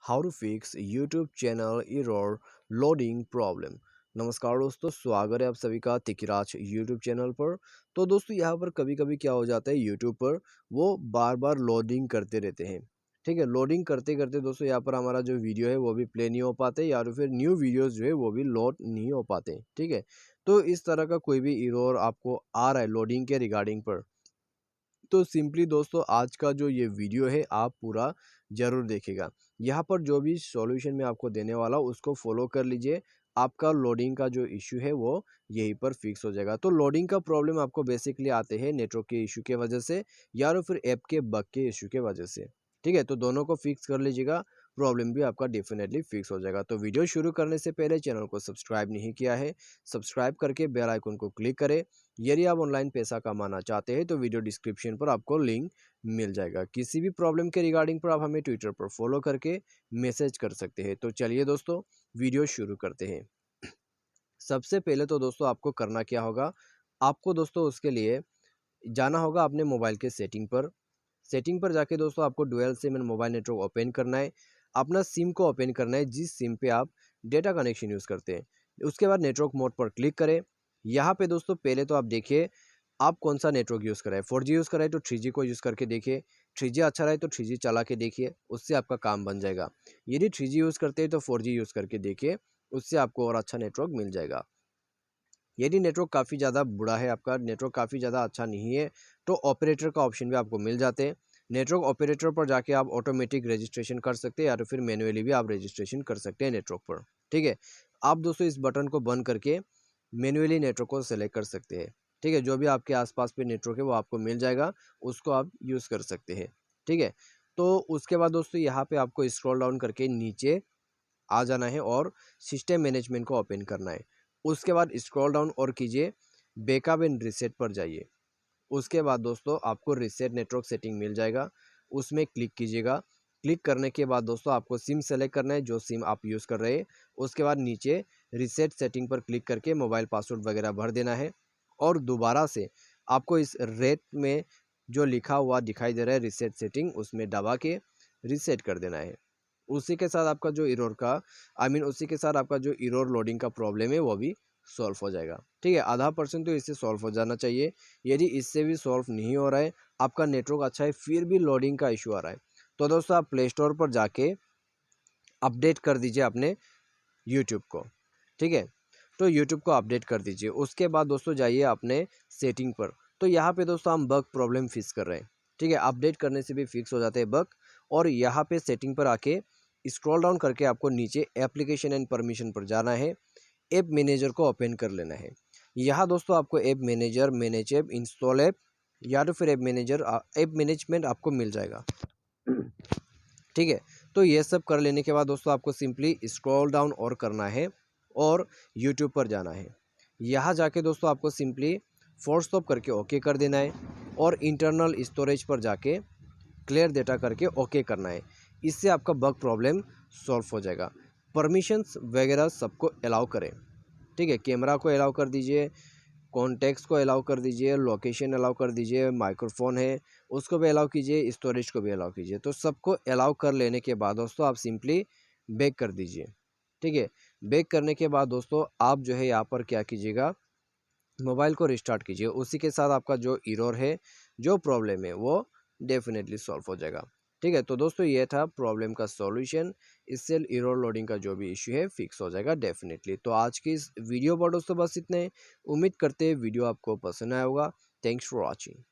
How to fix YouTube channel error loading problem. नमस्कार दोस्तों, स्वागत है आप सभी का तिकिराज यूट्यूब चैनल पर। तो दोस्तों यहाँ पर कभी कभी क्या हो जाता है, यूट्यूब पर वो बार बार लोडिंग करते रहते हैं। ठीक है, लोडिंग करते करते दोस्तों यहाँ पर हमारा जो वीडियो है वो भी प्ले नहीं हो पाते, या तो फिर न्यू वीडियोस जो है वो भी लोड नहीं हो पाते। ठीक है, तो इस तरह का कोई भी एरर आपको आ रहा है लोडिंग के रिगार्डिंग पर, तो सिंपली दोस्तों आज का जो ये वीडियो है आप पूरा ज़रूर देखिएगा। यहाँ पर जो भी सॉल्यूशन मैं आपको देने वाला हूँ उसको फॉलो कर लीजिए। आपका लोडिंग का जो इश्यू है वो यहीं पर फिक्स हो जाएगा। तो लोडिंग का प्रॉब्लम आपको बेसिकली आते हैं नेटवर्क के इशू के वजह से, या तो फिर ऐप के बग के इशू के वजह से। ठीक है, तो दोनों को फिक्स कर लीजिएगा, प्रॉब्लम भी आपका डेफिनेटली फिक्स हो जाएगा। तो वीडियो शुरू करने से पहले चैनल को सब्सक्राइब नहीं किया है, सब्सक्राइब करके बेल आइकन को क्लिक करें। यदि आप ऑनलाइन पैसा कमाना चाहते हैं तो वीडियो डिस्क्रिप्शन पर आपको लिंक मिल जाएगा। किसी भी प्रॉब्लम के रिगार्डिंग पर आप हमें ट्विटर पर फॉलो करके मैसेज कर सकते हैं। तो चलिए दोस्तों वीडियो शुरू करते हैं। सबसे पहले तो दोस्तों आपको करना क्या होगा, आपको दोस्तों उसके लिए जाना होगा अपने मोबाइल के सेटिंग पर जाके दोस्तों आपको dual SIM and mobile network open करना है। अपना सिम को ओपन करना है जिस सिम पे आप डेटा कनेक्शन यूज़ करते हैं। उसके बाद नेटवर्क मोड पर क्लिक करें। यहाँ पे दोस्तों पहले तो आप देखिए आप कौन सा नेटवर्क यूज़ कर रहे हैं। 4G यूज़ कर रहे हैं तो 3G को यूज़ करके देखिए। 3G अच्छा रहे तो 3G चला के देखिए, उससे आपका काम बन जाएगा। यदि 3G यूज़ करते हैं तो 4G यूज़ करके देखिए, उससे आपको और अच्छा नेटवर्क मिल जाएगा। यदि नेटवर्क काफ़ी ज़्यादा बुरा है, आपका नेटवर्क काफ़ी ज़्यादा अच्छा नहीं है, तो ऑपरेटर का ऑप्शन भी आपको मिल जाते हैं। नेटवर्क ऑपरेटर पर जाके आप ऑटोमेटिक रजिस्ट्रेशन कर सकते हैं, या तो फिर मैन्युअली भी आप रजिस्ट्रेशन कर सकते हैं नेटवर्क पर। ठीक है, आप दोस्तों इस बटन को बंद करके मैन्युअली नेटवर्क को सेलेक्ट कर सकते हैं। ठीक है, जो भी आपके आसपास पे नेटवर्क है वो आपको मिल जाएगा, उसको आप यूज़ कर सकते हैं। ठीक है, तो उसके बाद दोस्तों यहाँ पे आपको स्क्रॉल डाउन करके नीचे आ जाना है और सिस्टम मैनेजमेंट को ओपन करना है। उसके बाद स्क्रॉल डाउन और कीजिए, बैकअप एंड रीसेट पर जाइए। उसके बाद दोस्तों आपको रीसेट नेटवर्क सेटिंग मिल जाएगा, उसमें क्लिक कीजिएगा। क्लिक करने के बाद दोस्तों आपको सिम सेलेक्ट करना है, जो सिम आप यूज़ कर रहे हैं। उसके बाद नीचे रीसेट सेटिंग पर क्लिक करके मोबाइल पासवर्ड वगैरह भर देना है, और दोबारा से आपको इस रेट में जो लिखा हुआ दिखाई दे रहा है रीसेट सेटिंग, उसमें दबा के रीसेट कर देना है। उसी के साथ आपका जो एरर का उसी के साथ आपका जो एरर लोडिंग का प्रॉब्लम है वो भी सॉल्व हो जाएगा। ठीक है, आधा परसेंट तो इससे सॉल्व हो जाना चाहिए। यदि इससे भी सॉल्व नहीं हो रहा है, आपका नेटवर्क अच्छा है फिर भी लोडिंग का इशू आ रहा है, तो दोस्तों आप प्ले स्टोर पर जाके अपडेट कर दीजिए अपने यूट्यूब को। ठीक है, तो यूट्यूब को अपडेट कर दीजिए। उसके बाद दोस्तों जाइए अपने सेटिंग पर। तो यहाँ पे दोस्तों हम बग प्रॉब्लम फिक्स कर रहे हैं। ठीक है, अपडेट करने से भी फिक्स हो जाते हैं बग। और यहाँ पे सेटिंग पर आके स्क्रॉल डाउन करके आपको नीचे एप्लीकेशन एंड परमिशन पर जाना है। ऐप मैनेजर को ओपन कर लेना है। यहाँ दोस्तों आपको app manager, manage app, install app, या तो फिर ऐप मैनेजमेंट आपको मिल जाएगा। ठीक है, तो ये सब कर लेने के बाद दोस्तों आपको सिंपली स्क्रॉल डाउन और करना है और यूट्यूब पर जाना है। यहाँ जाके दोस्तों आपको सिंपली फोर्स स्टॉप करके ओके कर देना है, और इंटरनल स्टोरेज पर जाके क्लियर डेटा करके ओके करना है। इससे आपका बग प्रॉब्लम सॉल्व हो जाएगा। परमिशंस वगैरह सबको अलाउ करें। ठीक है, कैमरा को अलाउ कर दीजिए, कॉन्टैक्ट्स को अलाउ कर दीजिए, लोकेशन अलाउ कर दीजिए, माइक्रोफोन है उसको भी अलाउ कीजिए, स्टोरेज को भी अलाउ कीजिए। तो सबको अलाउ कर लेने के बाद दोस्तों आप सिंपली बैक कर दीजिए। ठीक है, बैक करने के बाद दोस्तों आप जो है यहाँ पर क्या कीजिएगा, मोबाइल को रिस्टार्ट कीजिए। उसी के साथ आपका जो एरर है, जो प्रॉब्लम है वो डेफिनेटली सॉल्व हो जाएगा। ठीक है, तो दोस्तों ये था प्रॉब्लम का सॉल्यूशन। इससे एरर लोडिंग का जो भी इश्यू है फिक्स हो जाएगा डेफिनेटली। तो आज की इस वीडियो पर दोस्तों बस इतने। उम्मीद करते हैं वीडियो आपको पसंद आया होगा। Thanks for watching.